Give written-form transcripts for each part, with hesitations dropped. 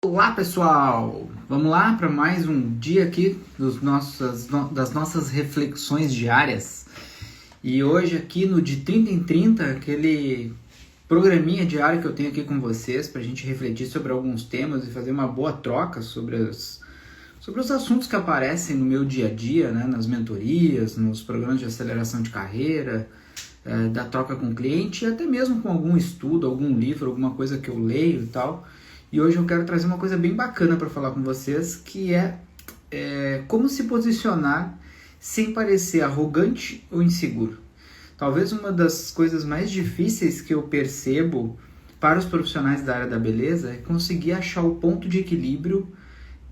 Olá pessoal, vamos lá para mais um dia aqui das nossas reflexões diárias. E hoje aqui no de 30 em 30, aquele programinha diário que eu tenho aqui com vocês para a gente refletir sobre alguns temas e fazer uma boa troca sobre os assuntos que aparecem no meu dia a dia, né, nas mentorias, nos programas de aceleração de carreira, da troca com o cliente e até mesmo com algum estudo, algum livro, alguma coisa que eu leio e tal. E hoje eu quero trazer uma coisa bem bacana para falar com vocês, que é como se posicionar sem parecer arrogante ou inseguro. Talvez uma das coisas mais difíceis que eu percebo para os profissionais da área da beleza é conseguir achar o ponto de equilíbrio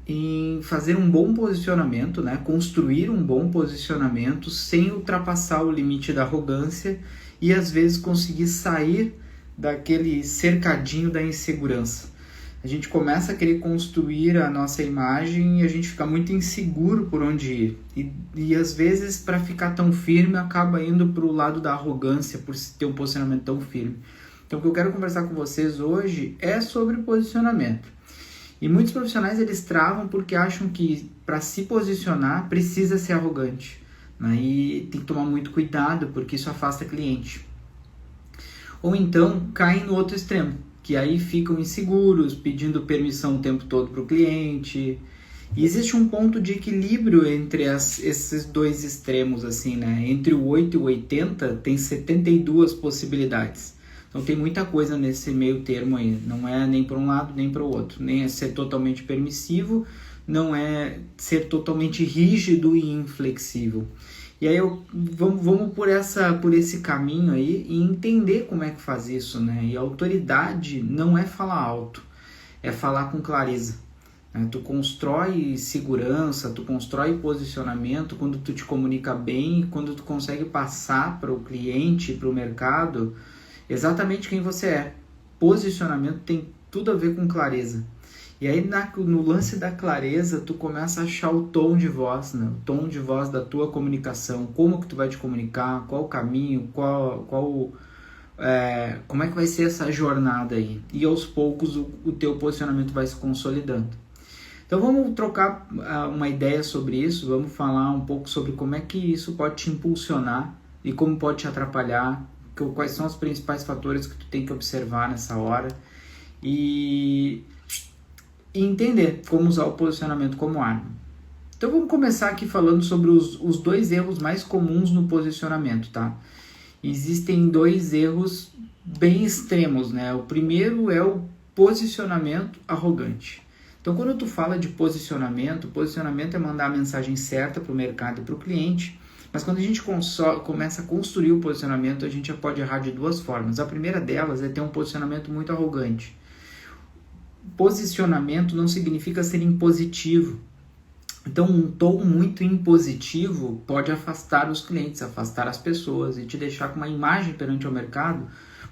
em fazer um bom posicionamento, né? Construir um bom posicionamento sem ultrapassar o limite da arrogância e às vezes conseguir sair daquele cercadinho da insegurança. A gente começa a querer construir a nossa imagem e a gente fica muito inseguro por onde ir. E às vezes, para ficar tão firme, acaba indo para o lado da arrogância por ter um posicionamento tão firme. Então, o que eu quero conversar com vocês hoje é sobre posicionamento. E muitos profissionais, eles travam porque acham que para se posicionar, precisa ser arrogante. Né? E tem que tomar muito cuidado, porque isso afasta cliente. Ou então, caem no outro extremo, que aí ficam inseguros, pedindo permissão o tempo todo para o cliente. E existe um ponto de equilíbrio entre esses dois extremos, assim, né? Entre o 8 e o 80 tem 72 possibilidades. Então tem muita coisa nesse meio termo aí. Não é nem para um lado nem para o outro. Nem é ser totalmente permissivo, não é ser totalmente rígido e inflexível. E aí vamos por esse caminho aí e entender como é que faz isso, né? E a autoridade não é falar alto, é falar com clareza. Né? Tu constrói segurança, tu constrói posicionamento quando tu te comunica bem, quando tu consegue passar para o cliente, para o mercado, exatamente quem você é. Posicionamento tem tudo a ver com clareza. E aí no lance da clareza, tu começa a achar o tom de voz, né? O tom de voz da tua comunicação, como que tu vai te comunicar, qual o caminho, como é que vai ser essa jornada aí. E aos poucos o teu posicionamento vai se consolidando. Então vamos trocar uma ideia sobre isso, vamos falar um pouco sobre como é que isso pode te impulsionar e como pode te atrapalhar, quais são os principais fatores que tu tem que observar nessa hora e entender como usar o posicionamento como arma. Então vamos começar aqui falando sobre os dois erros mais comuns no posicionamento, tá? Existem dois erros bem extremos, né? O primeiro é o posicionamento arrogante. Então quando tu fala de posicionamento é mandar a mensagem certa para o mercado e para o cliente, mas quando a gente começa a construir o posicionamento, a gente já pode errar de duas formas. A primeira delas é ter um posicionamento muito arrogante. Posicionamento não significa ser impositivo. Então, um tom muito impositivo pode afastar os clientes, afastar as pessoas e te deixar com uma imagem perante o mercado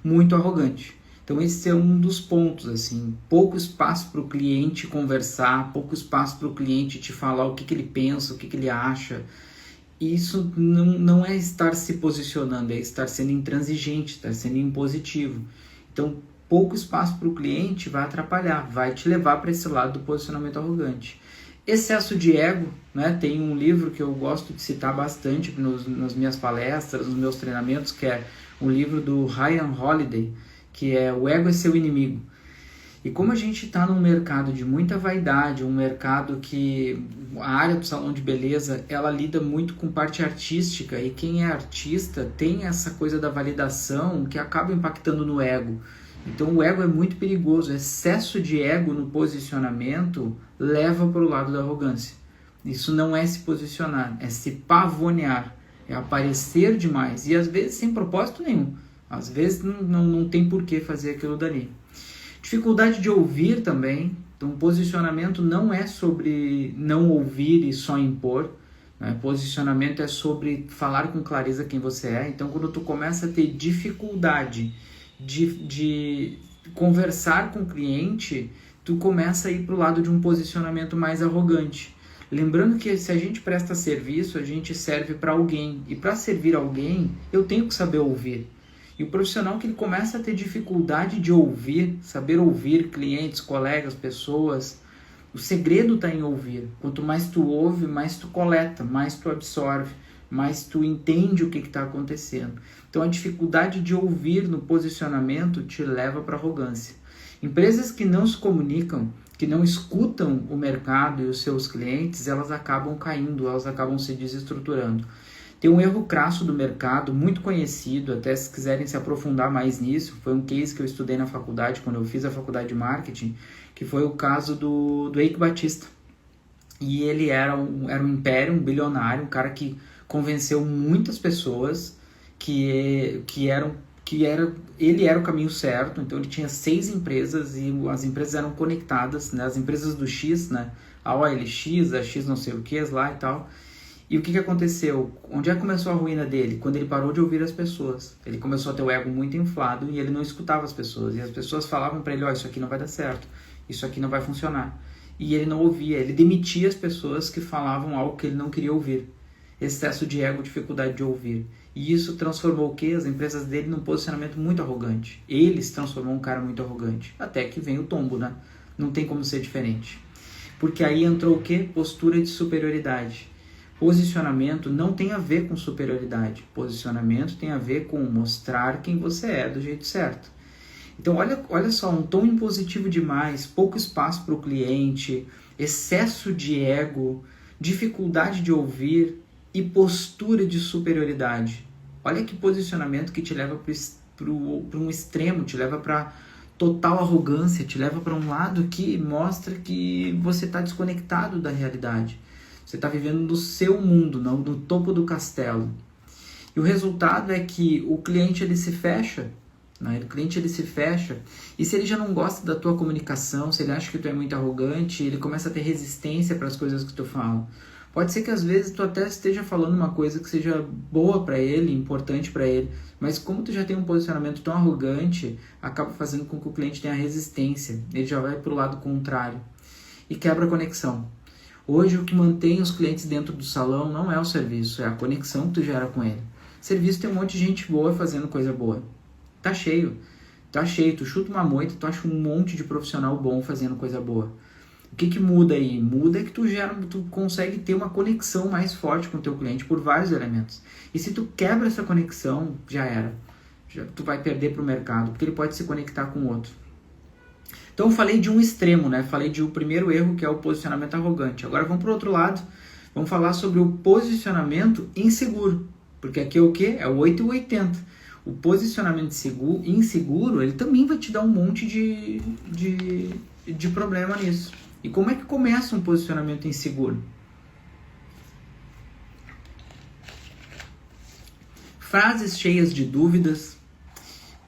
muito arrogante. Então, esse é um dos pontos, assim, pouco espaço para o cliente conversar, pouco espaço para o cliente te falar o que ele pensa, o que ele acha. Isso não é estar se posicionando, é estar sendo intransigente, estar sendo impositivo. Então, pouco espaço para o cliente vai atrapalhar, vai te levar para esse lado do posicionamento arrogante. Excesso de ego, né? Tem um livro que eu gosto de citar bastante nas minhas palestras, nos meus treinamentos, que é um livro do Ryan Holiday, que é O Ego é Seu Inimigo. E como a gente está num mercado de muita vaidade, um mercado que a área do salão de beleza, ela lida muito com parte artística, e quem é artista tem essa coisa da validação que acaba impactando no ego. Então o ego é muito perigoso, excesso de ego no posicionamento leva para o lado da arrogância. Isso não é se posicionar, é se pavonear, é aparecer demais e às vezes sem propósito nenhum, às vezes não tem por que fazer aquilo dali. Dificuldade de ouvir também, então posicionamento não é sobre não ouvir e só impor, né? Posicionamento é sobre falar com clareza quem você é. Então quando tu começa a ter dificuldade de conversar com o cliente, tu começa a ir para o lado de um posicionamento mais arrogante. Lembrando que se a gente presta serviço, a gente serve para alguém. E para servir alguém, eu tenho que saber ouvir. E o profissional que ele começa a ter dificuldade de ouvir, saber ouvir clientes, colegas, pessoas, o segredo está em ouvir. Quanto mais tu ouve, mais tu coleta, mais tu absorve, mais tu entende o que está acontecendo. Então a dificuldade de ouvir no posicionamento te leva para arrogância. Empresas que não se comunicam, que não escutam o mercado e os seus clientes, elas acabam caindo, elas acabam se desestruturando. Tem um erro crasso do mercado, muito conhecido, até se quiserem se aprofundar mais nisso, foi um case que eu estudei na faculdade, quando eu fiz a faculdade de marketing, que foi o caso do Eike Batista. E ele era um império, um bilionário, um cara que convenceu muitas pessoas que ele era o caminho certo. Então ele tinha 6 empresas e as empresas eram conectadas, né? As empresas do X, né? A OLX, a X não sei o que lá e tal. E o que aconteceu? Onde é que começou a ruína dele? Quando ele parou de ouvir as pessoas. Ele começou a ter o ego muito inflado e ele não escutava as pessoas. E as pessoas falavam para ele, isso aqui não vai dar certo, isso aqui não vai funcionar. E ele não ouvia, ele demitia as pessoas que falavam algo que ele não queria ouvir. Excesso de ego, dificuldade de ouvir. E isso transformou o quê? As empresas dele num posicionamento muito arrogante. Ele se transformou um cara muito arrogante. Até que vem o tombo, né? Não tem como ser diferente. Porque aí entrou o quê? Postura de superioridade. Posicionamento não tem a ver com superioridade. Posicionamento tem a ver com mostrar quem você é do jeito certo. Então olha só, um tom impositivo demais, pouco espaço para o cliente, excesso de ego, dificuldade de ouvir e postura de superioridade. Olha que posicionamento que te leva para um extremo, te leva para total arrogância, te leva para um lado que mostra que você está desconectado da realidade. Você está vivendo no seu mundo, não no topo do castelo. E o resultado é que o cliente ele se fecha, né? O cliente ele se fecha, e se ele já não gosta da tua comunicação, se ele acha que tu é muito arrogante, ele começa a ter resistência para as coisas que tu fala. Pode ser que às vezes tu até esteja falando uma coisa que seja boa para ele, importante para ele, mas como tu já tem um posicionamento tão arrogante, acaba fazendo com que o cliente tenha resistência, ele já vai para o lado contrário e quebra a conexão. Hoje o que mantém os clientes dentro do salão não é o serviço, é a conexão que tu gera com ele. Serviço tem um monte de gente boa fazendo coisa boa. Tá cheio. Tu chuta uma moita, tu acha um monte de profissional bom fazendo coisa boa. O que muda aí? Muda é que tu consegue ter uma conexão mais forte com o teu cliente por vários elementos. E se tu quebra essa conexão, já era. Tu vai perder para o mercado, porque ele pode se conectar com o outro. Então eu falei de um extremo, né? Falei de o primeiro erro, que é o posicionamento arrogante. Agora vamos para o outro lado. Vamos falar sobre o posicionamento inseguro. Porque aqui é o quê? É o 8 e o 80. O posicionamento inseguro, ele também vai te dar um monte de problema nisso. E como é que começa um posicionamento inseguro? Frases cheias de dúvidas.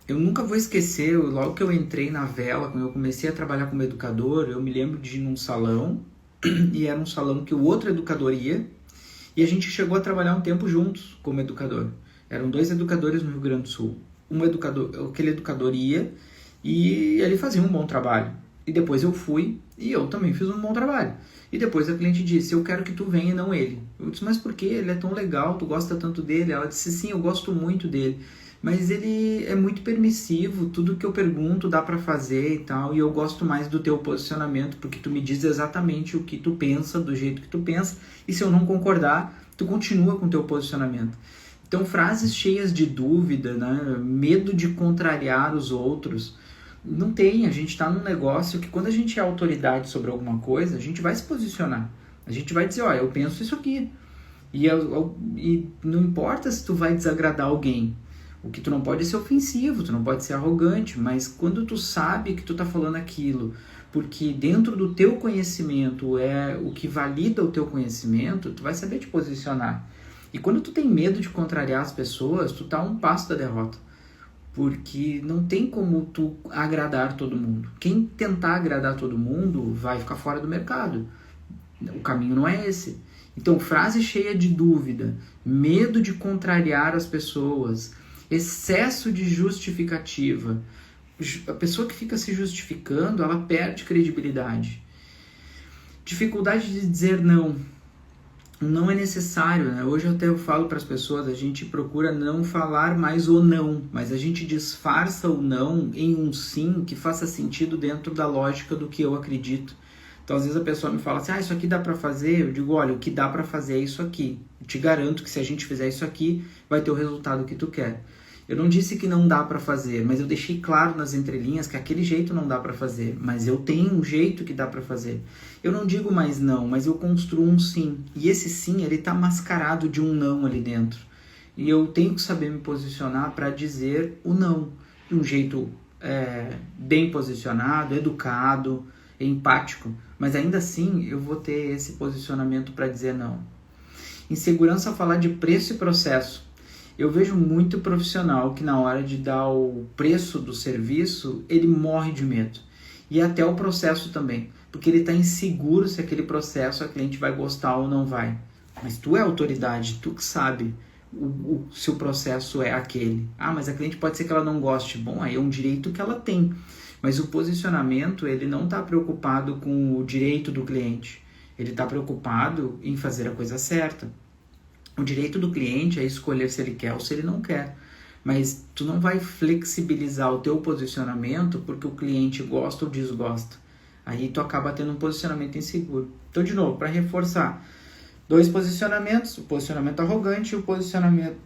Eu nunca vou esquecer, logo que eu entrei na Vela, quando eu comecei a trabalhar como educador, eu me lembro de ir num salão, e era um salão que o outro educador ia, e a gente chegou a trabalhar um tempo juntos como educador. Eram 2 educadores no Rio Grande do Sul. Aquele educador ia, e ele fazia um bom trabalho. E depois eu fui, e eu também fiz um bom trabalho. E depois a cliente disse, eu quero que tu venha e não ele. Eu disse, mas por quê? Ele é tão legal, tu gosta tanto dele? Ela disse, sim, eu gosto muito dele. Mas ele é muito permissivo, tudo que eu pergunto dá pra fazer e tal, e eu gosto mais do teu posicionamento, porque tu me diz exatamente o que tu pensa, do jeito que tu pensa, e se eu não concordar, tu continua com o teu posicionamento. Então, frases cheias de dúvida, né? Medo de contrariar os outros, não tem. A gente está num negócio que quando a gente é autoridade sobre alguma coisa, a gente vai se posicionar, a gente vai dizer, eu penso isso aqui, e não importa se tu vai desagradar alguém. O que tu não pode é ser ofensivo, tu não pode ser arrogante, mas quando tu sabe que tu tá falando aquilo, porque dentro do teu conhecimento é o que valida o teu conhecimento, tu vai saber te posicionar. E quando tu tem medo de contrariar as pessoas, tu tá a um passo da derrota. Porque não tem como tu agradar todo mundo. Quem tentar agradar todo mundo vai ficar fora do mercado. O caminho não é esse. Então, frase cheia de dúvida, medo de contrariar as pessoas, excesso de justificativa. A pessoa que fica se justificando, ela perde credibilidade. Dificuldade de dizer não. não é necessário, né? Hoje eu falo para as pessoas, a gente procura não falar mais o não, mas a gente disfarça o não em um sim que faça sentido dentro da lógica do que eu acredito. Então, às vezes a pessoa me fala assim, isso aqui dá para fazer? Eu digo, olha, o que dá para fazer é isso aqui. Eu te garanto que se a gente fizer isso aqui, vai ter o resultado que tu quer. Eu não disse que não dá para fazer, mas eu deixei claro nas entrelinhas que aquele jeito não dá para fazer, mas eu tenho um jeito que dá para fazer. Eu não digo mais não, mas eu construo um sim. E esse sim, ele tá mascarado de um não ali dentro. E eu tenho que saber me posicionar para dizer o não de um jeito bem posicionado, educado, empático, mas ainda assim eu vou ter esse posicionamento para dizer não. Insegurança ao falar de preço e processo. Eu vejo muito profissional que na hora de dar o preço do serviço, ele morre de medo. E até o processo também, porque ele está inseguro se aquele processo a cliente vai gostar ou não vai. Mas tu é autoridade, tu que sabe se o processo é aquele. Mas a cliente pode ser que ela não goste. Bom, aí é um direito que ela tem. Mas o posicionamento, ele não está preocupado com o direito do cliente. Ele está preocupado em fazer a coisa certa. O direito do cliente é escolher se ele quer ou se ele não quer. Mas tu não vai flexibilizar o teu posicionamento porque o cliente gosta ou desgosta. Aí tu acaba tendo um posicionamento inseguro. Então, de novo, para reforçar, 2 posicionamentos, o posicionamento arrogante e o posicionamento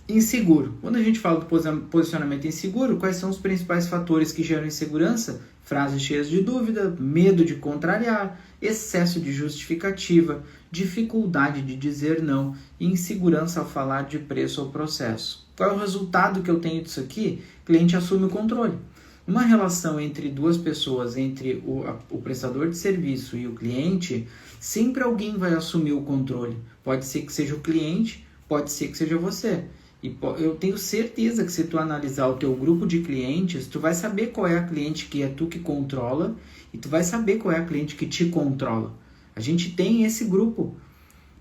inseguro. Quando a gente fala do posicionamento inseguro, quais são os principais fatores que geram insegurança? Frases cheias de dúvida, medo de contrariar, excesso de justificativa, dificuldade de dizer não e insegurança ao falar de preço ou processo. Qual é o resultado que eu tenho disso aqui? O cliente assume o controle. Uma relação entre duas pessoas, entre o prestador de serviço e o cliente, sempre alguém vai assumir o controle. Pode ser que seja o cliente, pode ser que seja você. E eu tenho certeza que se tu analisar o teu grupo de clientes, tu vai saber qual é a cliente que é tu que controla e tu vai saber qual é a cliente que te controla. A gente tem esse grupo.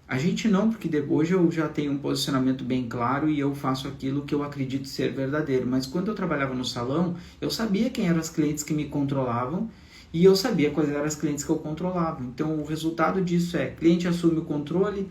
A gente não, porque hoje eu já tenho um posicionamento bem claro e eu faço aquilo que eu acredito ser verdadeiro. Mas quando eu trabalhava no salão, eu sabia quem eram as clientes que me controlavam e eu sabia quais eram as clientes que eu controlava. Então o resultado disso é, cliente assume o controle,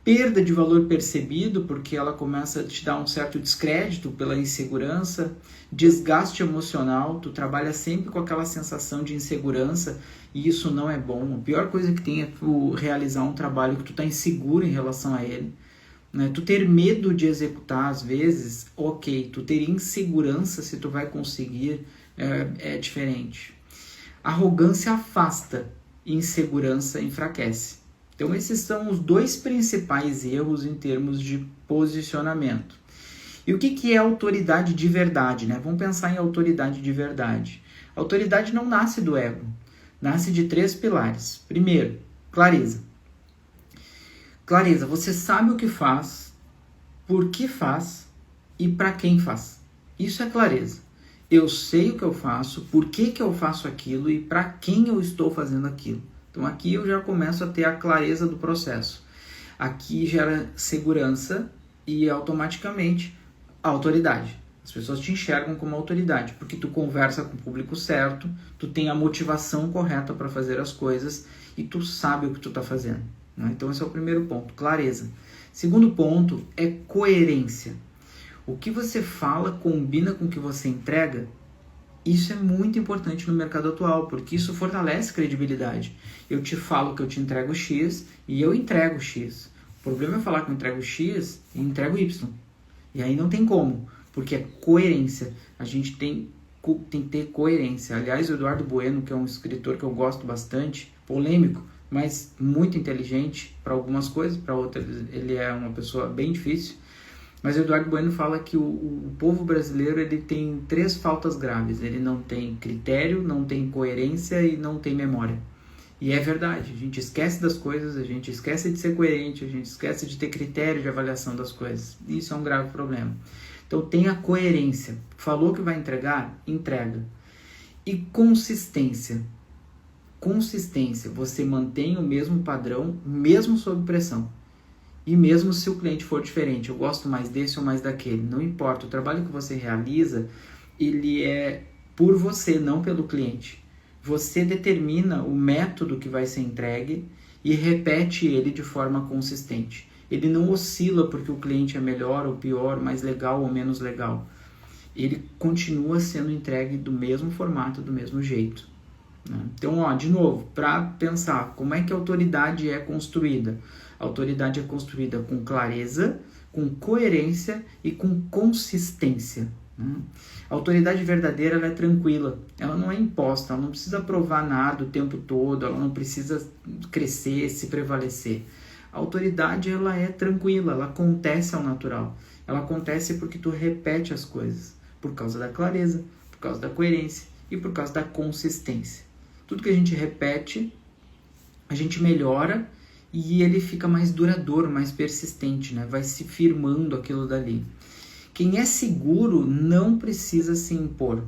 perda de valor percebido, porque ela começa a te dar um certo descrédito pela insegurança, desgaste emocional, tu trabalha sempre com aquela sensação de insegurança e isso não é bom. A pior coisa que tem é tu realizar um trabalho que tu está inseguro em relação a ele. Né? Tu ter medo de executar às vezes, ok, tu ter insegurança se tu vai conseguir é diferente. Arrogância afasta, insegurança enfraquece. Então esses são os 2 principais erros em termos de posicionamento. E o que é autoridade de verdade? Né? Vamos pensar em autoridade de verdade. A autoridade não nasce do ego, nasce de 3 pilares. Primeiro, clareza. Clareza, você sabe o que faz, por que faz e para quem faz. Isso é clareza. Eu sei o que eu faço, por que eu faço aquilo e para quem eu estou fazendo aquilo. Então aqui eu já começo a ter a clareza do processo. Aqui gera segurança e automaticamente a autoridade. As pessoas te enxergam como autoridade, porque tu conversa com o público certo, tu tem a motivação correta para fazer as coisas e tu sabe o que tu está fazendo. Né? Então esse é o primeiro ponto, clareza. Segundo ponto é coerência. O que você fala combina com o que você entrega? Isso é muito importante no mercado atual, porque isso fortalece credibilidade. Eu te falo que eu te entrego X e eu entrego X. O problema é falar que eu entrego X e entrego Y. E aí não tem como, porque é coerência. A gente tem que ter coerência. Aliás, o Eduardo Bueno, que é um escritor que eu gosto bastante, polêmico, mas muito inteligente para algumas coisas, para outras ele é uma pessoa bem difícil. Mas o Eduardo Bueno fala que o povo brasileiro ele tem 3 faltas graves. Ele não tem critério, não tem coerência e não tem memória. E é verdade, a gente esquece das coisas, a gente esquece de ser coerente, a gente esquece de ter critério de avaliação das coisas. Isso é um grave problema. Então tenha coerência. Falou que vai entregar? Entrega. E consistência. Consistência. Você mantém o mesmo padrão, mesmo sob pressão. E mesmo se o cliente for diferente, eu gosto mais desse ou mais daquele, não importa, o trabalho que você realiza, ele é por você, não pelo cliente. Você determina o método que vai ser entregue e repete ele de forma consistente. Ele não oscila porque o cliente é melhor ou pior, mais legal ou menos legal. Ele continua sendo entregue do mesmo formato, do mesmo jeito. Né? Então, de novo, para pensar como é que a autoridade é construída. A autoridade é construída com clareza, com coerência e com consistência. Né? A autoridade verdadeira ela é tranquila, ela não é imposta, ela não precisa provar nada o tempo todo, ela não precisa crescer, se prevalecer. A autoridade ela é tranquila, ela acontece ao natural. Ela acontece porque tu repete as coisas, por causa da clareza, por causa da coerência e por causa da consistência. Tudo que a gente repete, a gente melhora e ele fica mais duradouro, mais persistente, né? Vai se firmando aquilo dali. Quem é seguro não precisa se impor.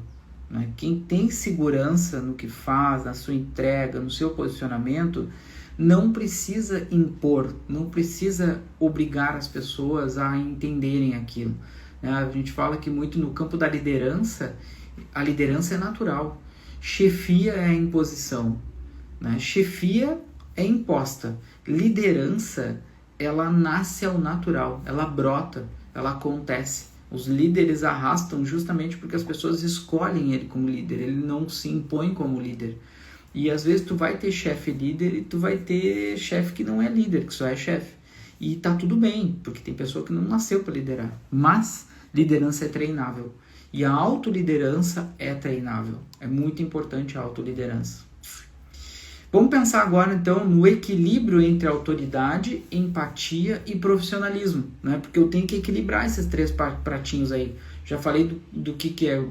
Né? Quem tem segurança no que faz, na sua entrega, no seu posicionamento, não precisa impor, não precisa obrigar as pessoas a entenderem aquilo. Né? A gente fala que muito no campo da liderança, a liderança é natural. Chefia é a imposição. Né? Chefia é imposta. Liderança, ela nasce ao natural, ela brota, ela acontece. Os líderes arrastam justamente porque as pessoas escolhem ele como líder, ele não se impõe como líder. E às vezes tu vai ter chefe líder e tu vai ter chefe que não é líder, que só é chefe. E tá tudo bem, porque tem pessoa que não nasceu para liderar. Mas liderança é treinável. E a autoliderança é treinável. É muito importante a autoliderança. Vamos pensar agora, então, no equilíbrio entre autoridade, empatia e profissionalismo, né? Porque eu tenho que equilibrar esses três pratinhos aí. Já falei do que é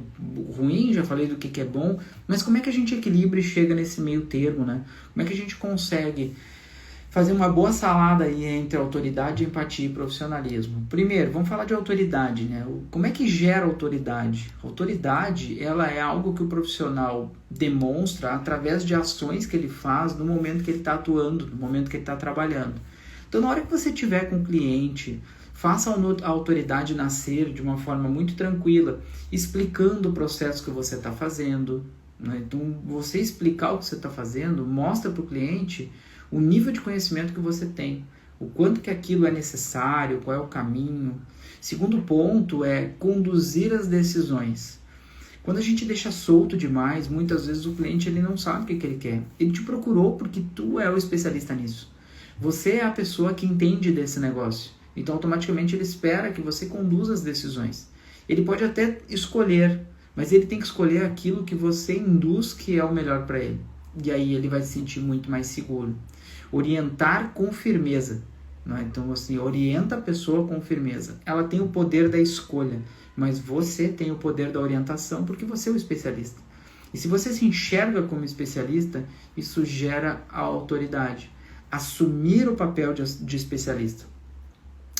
ruim, já falei do que é bom, mas como é que a gente equilibra e chega nesse meio termo, né? Como é que a gente consegue fazer uma boa salada aí entre autoridade, empatia e profissionalismo? Primeiro, vamos falar de autoridade, né? Como é que gera autoridade? Autoridade, ela é algo que o profissional demonstra através de ações que ele faz no momento que ele está atuando, no momento que ele está trabalhando. Então, na hora que você estiver com o cliente, faça a autoridade nascer de uma forma muito tranquila, explicando o processo que você está fazendo. Né? Então, você explicar o que você está fazendo, mostra para o cliente o nível de conhecimento que você tem, o quanto que aquilo é necessário, qual é o caminho. Segundo ponto é conduzir as decisões. Quando a gente deixa solto demais, muitas vezes o cliente ele não sabe o que ele quer. Ele te procurou porque tu é o especialista nisso. Você é a pessoa que entende desse negócio. Então, automaticamente, ele espera que você conduza as decisões. Ele pode até escolher, mas ele tem que escolher aquilo que você induz que é o melhor para ele. E aí ele vai se sentir muito mais seguro. Orientar com firmeza. Né? Então, assim, orienta a pessoa com firmeza. Ela tem o poder da escolha, mas você tem o poder da orientação porque você é o especialista. E se você se enxerga como especialista, isso gera a autoridade. Assumir o papel de especialista.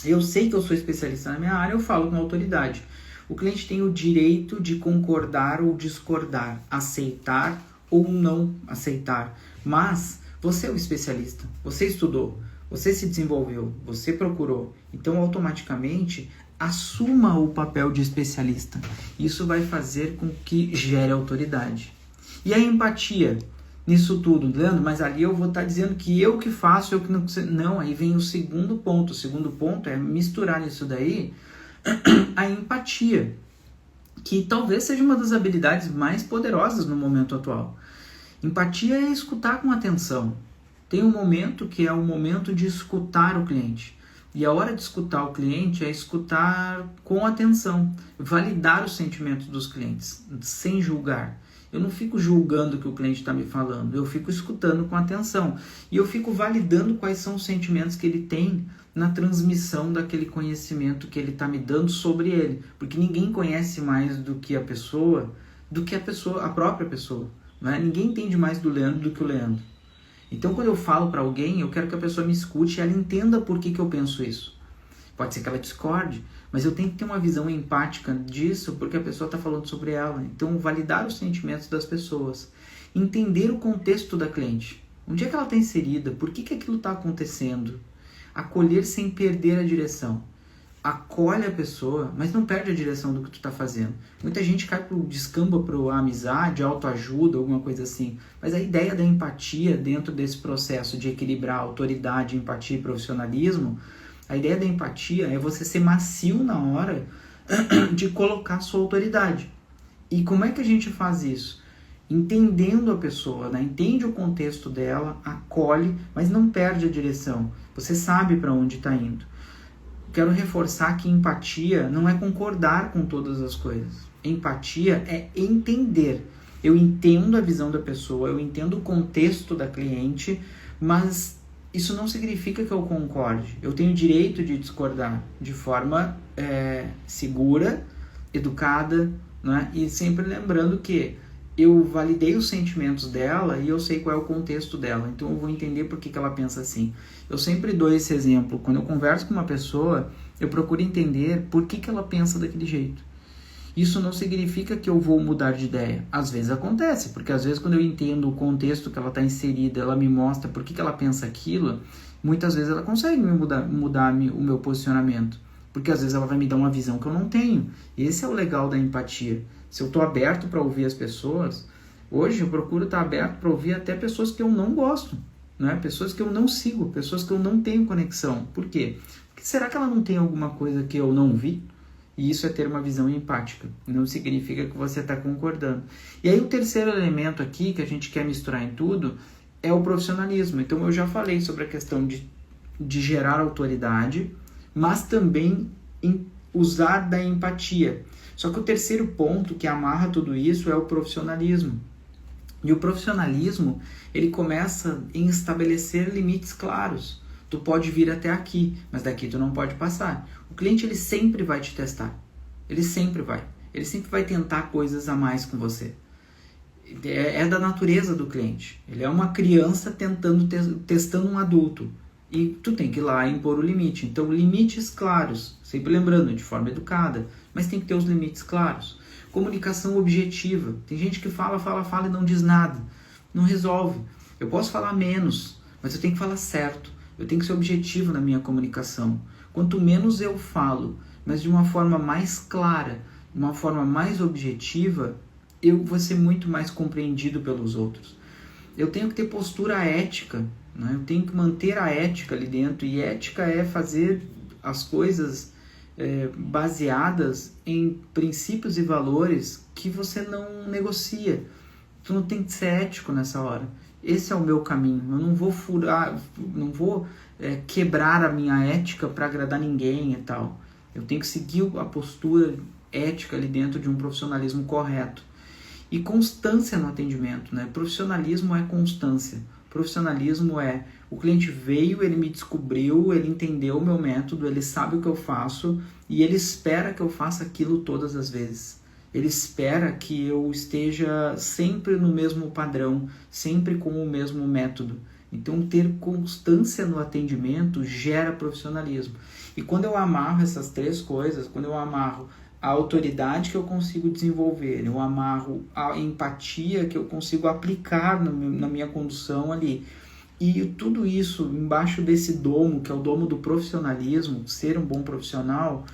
Eu sei que eu sou especialista na minha área, eu falo com autoridade. O cliente tem o direito de concordar ou discordar, aceitar ou não aceitar. Mas você é o especialista, você estudou, você se desenvolveu, você procurou. Então, automaticamente, assuma o papel de especialista. Isso vai fazer com que gere autoridade. E a empatia nisso tudo, Leandro, mas ali eu vou estar dizendo que eu que faço, eu que não... Não, aí vem o segundo ponto. O segundo ponto é misturar nisso daí a empatia, que talvez seja uma das habilidades mais poderosas no momento atual. Empatia é escutar com atenção. Tem um momento que é o momento de escutar o cliente. E a hora de escutar o cliente é escutar com atenção, validar os sentimentos dos clientes, sem julgar. Eu não fico julgando o que o cliente está me falando, eu fico escutando com atenção. E eu fico validando quais são os sentimentos que ele tem na transmissão daquele conhecimento que ele está me dando sobre ele. Porque ninguém conhece mais do que a pessoa, a própria pessoa. Né? Ninguém entende mais do Leandro do que o Leandro. Então, quando eu falo para alguém, eu quero que a pessoa me escute e ela entenda por que eu penso isso. Pode ser que ela discorde, mas eu tenho que ter uma visão empática disso porque a pessoa está falando sobre ela. Então, validar os sentimentos das pessoas. Entender o contexto da cliente. Onde é que ela está inserida? Por que aquilo está acontecendo? Acolher sem perder a direção. acolhe a pessoa, mas não perde a direção do que tu está fazendo. Muita gente descamba para a amizade, autoajuda, alguma coisa assim. Mas a ideia da empatia dentro desse processo de equilibrar autoridade, empatia e profissionalismo, a ideia da empatia é você ser macio na hora de colocar sua autoridade. E como é que a gente faz isso? Entendendo a pessoa, né? Entende o contexto dela, acolhe, mas não perde a direção. Você sabe para onde está indo. Quero reforçar que empatia não é concordar com todas as coisas. Empatia é entender. Eu entendo a visão da pessoa, eu entendo o contexto da cliente, mas isso não significa que eu concorde. Eu tenho o direito de discordar de forma segura, educada, né? E sempre lembrando que eu validei os sentimentos dela e eu sei qual é o contexto dela, então eu vou entender por que ela pensa assim. Eu sempre dou esse exemplo, quando eu converso com uma pessoa, eu procuro entender por que ela pensa daquele jeito. Isso não significa que eu vou mudar de ideia. Às vezes acontece, porque às vezes quando eu entendo o contexto que ela está inserida, ela me mostra por que ela pensa aquilo, muitas vezes ela consegue mudar o meu posicionamento, porque às vezes ela vai me dar uma visão que eu não tenho. Esse é o legal da empatia. Se eu estou aberto para ouvir as pessoas, hoje eu procuro estar aberto para ouvir até pessoas que eu não gosto, né? Pessoas que eu não sigo, pessoas que eu não tenho conexão. Por quê? Porque será que ela não tem alguma coisa que eu não vi? E isso é ter uma visão empática. Não significa que você está concordando. E aí o terceiro elemento aqui que a gente quer misturar em tudo é o profissionalismo. Então eu já falei sobre a questão de gerar autoridade, mas também usar da empatia. Só que o terceiro ponto que amarra tudo isso é o profissionalismo. E o profissionalismo, ele começa em estabelecer limites claros. Tu pode vir até aqui, mas daqui tu não pode passar. O cliente, ele sempre vai te testar. Ele sempre vai. Ele sempre vai tentar coisas a mais com você. É da natureza do cliente. Ele é uma criança testando um adulto. E tu tem que ir lá e impor o limite. Então, limites claros. Sempre lembrando, de forma educada. Mas tem que ter os limites claros. Comunicação objetiva. Tem gente que fala e não diz nada. Não resolve. Eu posso falar menos, mas eu tenho que falar certo. Eu tenho que ser objetivo na minha comunicação. Quanto menos eu falo, mas de uma forma mais clara, de uma forma mais objetiva, eu vou ser muito mais compreendido pelos outros. Eu tenho que ter postura ética, né? Eu tenho que manter a ética ali dentro. E ética é fazer as coisas baseadas em princípios e valores que você não negocia. Tu não tem que ser ético nessa hora. Esse é o meu caminho. Eu não vou furar, não vou quebrar a minha ética para agradar ninguém e tal. Eu tenho que seguir a postura ética ali dentro de um profissionalismo correto. E constância no atendimento, né? Profissionalismo é constância. Profissionalismo é, o cliente veio, ele me descobriu, ele entendeu o meu método, ele sabe o que eu faço e ele espera que eu faça aquilo todas as vezes. Ele espera que eu esteja sempre no mesmo padrão, sempre com o mesmo método. Então, ter constância no atendimento gera profissionalismo. E quando eu amarro essas três coisas, quando eu amarro a autoridade que eu consigo desenvolver, eu amarro a empatia que eu consigo aplicar na minha condução ali, e tudo isso embaixo desse domo, que é o domo do profissionalismo, ser um bom profissional,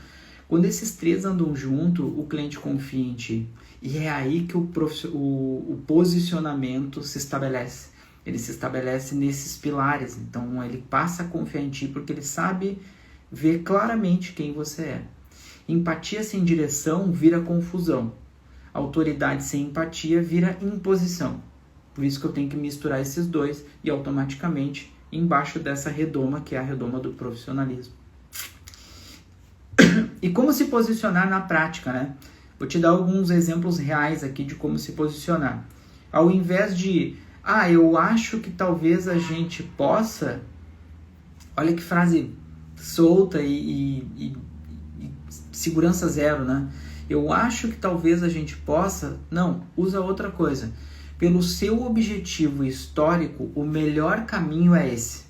quando esses três andam junto, o cliente confia em ti. E é aí que o posicionamento se estabelece. Ele se estabelece nesses pilares. Então, ele passa a confiar em ti porque ele sabe ver claramente quem você é. Empatia sem direção vira confusão. Autoridade sem empatia vira imposição. Por isso que eu tenho que misturar esses dois e automaticamente embaixo dessa redoma, que é a redoma do profissionalismo. E como se posicionar na prática, né? Vou te dar alguns exemplos reais aqui de como se posicionar. Ao invés de, eu acho que talvez a gente possa... Olha que frase solta e segurança zero, né? Eu acho que talvez a gente possa... Não, usa outra coisa. Pelo seu objetivo histórico, o melhor caminho é esse.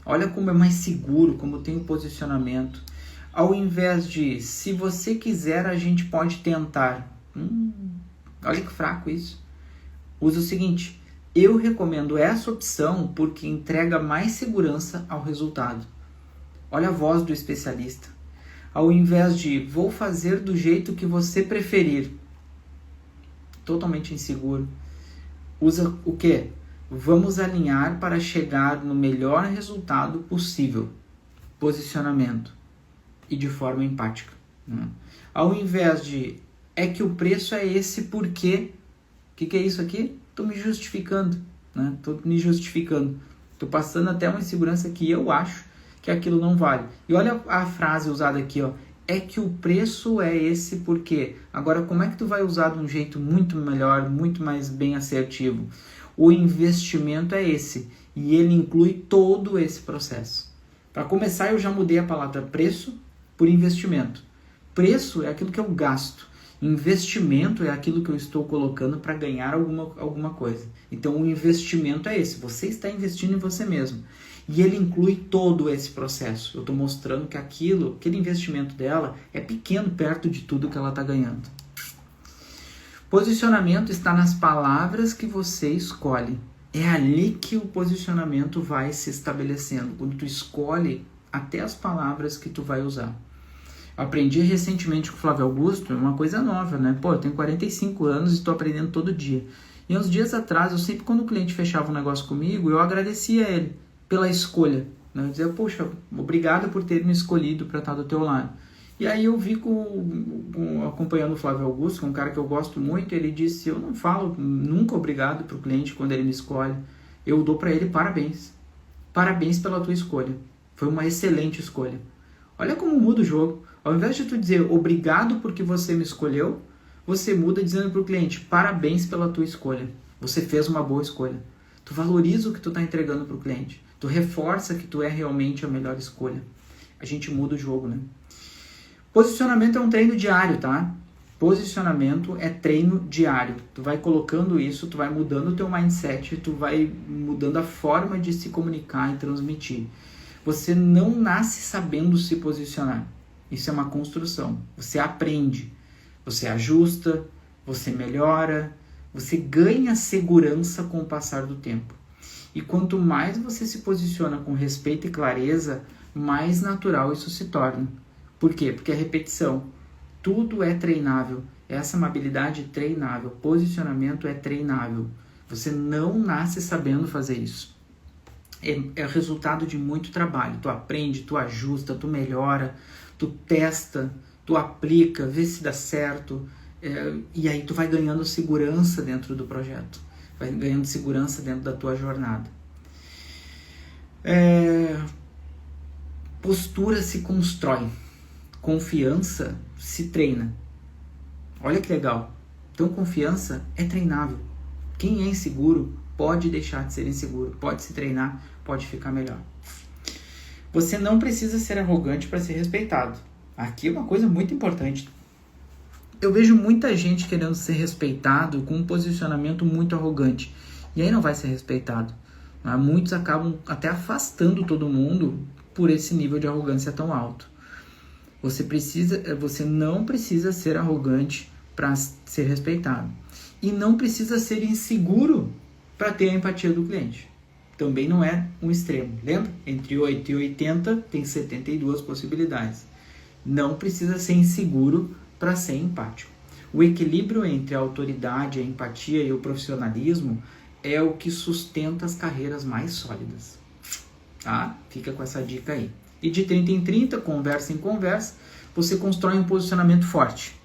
Olha como é mais seguro, como tem um posicionamento. Ao invés de, se você quiser, a gente pode tentar. Olha que fraco isso. Usa o seguinte, eu recomendo essa opção porque entrega mais segurança ao resultado. Olha a voz do especialista. Ao invés de vou fazer do jeito que você preferir, totalmente inseguro, usa o quê? Vamos alinhar para chegar no melhor resultado possível. Posicionamento. E de forma empática. Né? Ao invés de é que o preço é esse porque... O que é isso aqui? Estou me justificando. Estou me justificando. Estou passando até uma insegurança que eu acho que aquilo não vale. E olha a frase usada aqui, ó. É que o preço é esse porque... Agora, como é que tu vai usar de um jeito muito melhor, muito mais bem assertivo? O investimento é esse. E ele inclui todo esse processo. Para começar, eu já mudei a palavra preço por investimento. Preço é aquilo que eu gasto. Investimento é aquilo que eu estou colocando para ganhar alguma coisa. Então, o investimento é esse. Você está investindo em você mesmo. E ele inclui todo esse processo. Eu estou mostrando que aquele investimento dela é pequeno perto de tudo que ela está ganhando. Posicionamento está nas palavras que você escolhe. É ali que o posicionamento vai se estabelecendo. Quando tu escolhe até as palavras que tu vai usar. Aprendi recentemente com o Flávio Augusto, é uma coisa nova, né? Pô, eu tenho 45 anos e estou aprendendo todo dia. E uns dias atrás, eu sempre quando o cliente fechava um negócio comigo, eu agradecia a ele pela escolha. Né? Eu dizia, poxa, obrigado por ter me escolhido para estar do teu lado. E aí eu vi acompanhando o Flávio Augusto, que é um cara que eu gosto muito, ele disse, eu não falo nunca obrigado para o cliente quando ele me escolhe. Eu dou para ele parabéns. Parabéns pela tua escolha. Foi uma excelente escolha. Olha como muda o jogo. Ao invés de tu dizer obrigado porque você me escolheu, você muda dizendo para o cliente parabéns pela tua escolha. Você fez uma boa escolha. Tu valoriza o que tu está entregando para o cliente. Tu reforça que tu é realmente a melhor escolha. A gente muda o jogo, né? Posicionamento é um treino diário, tá? Posicionamento é treino diário. Tu vai colocando isso, tu vai mudando o teu mindset, tu vai mudando a forma de se comunicar e transmitir. Você não nasce sabendo se posicionar. Isso é uma construção. Você aprende, você ajusta, você melhora, você ganha segurança com o passar do tempo. E quanto mais você se posiciona com respeito e clareza, mais natural isso se torna. Por quê? Porque a repetição. Tudo é treinável. Essa é uma habilidade treinável. Posicionamento é treinável. Você não nasce sabendo fazer isso. É resultado de muito trabalho. Tu aprende, tu ajusta, tu melhora, tu testa, tu aplica, vê se dá certo. E aí tu vai ganhando segurança dentro do projeto. Vai ganhando segurança dentro da tua jornada. Postura se constrói. Confiança se treina. Olha que legal. Então, confiança é treinável. Quem é inseguro pode deixar de ser inseguro. Pode se treinar, pode ficar melhor. Você não precisa ser arrogante para ser respeitado. Aqui é uma coisa muito importante. Eu vejo muita gente querendo ser respeitado com um posicionamento muito arrogante. E aí não vai ser respeitado. Muitos acabam até afastando todo mundo por esse nível de arrogância tão alto. Você não precisa ser arrogante para ser respeitado. E não precisa ser inseguro para ter a empatia do cliente. Também não é um extremo. Lembra? Entre 8 e 80 tem 72 possibilidades. Não precisa ser inseguro para ser empático. O equilíbrio entre a autoridade, a empatia e o profissionalismo é o que sustenta as carreiras mais sólidas. Tá? Fica com essa dica aí. E de 30 em 30, conversa em conversa, você constrói um posicionamento forte,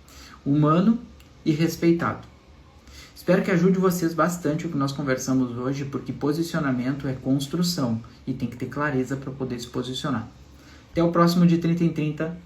humano e respeitado. Espero que ajude vocês bastante o que nós conversamos hoje, porque posicionamento é construção e tem que ter clareza para poder se posicionar. Até o próximo de 30 em 30.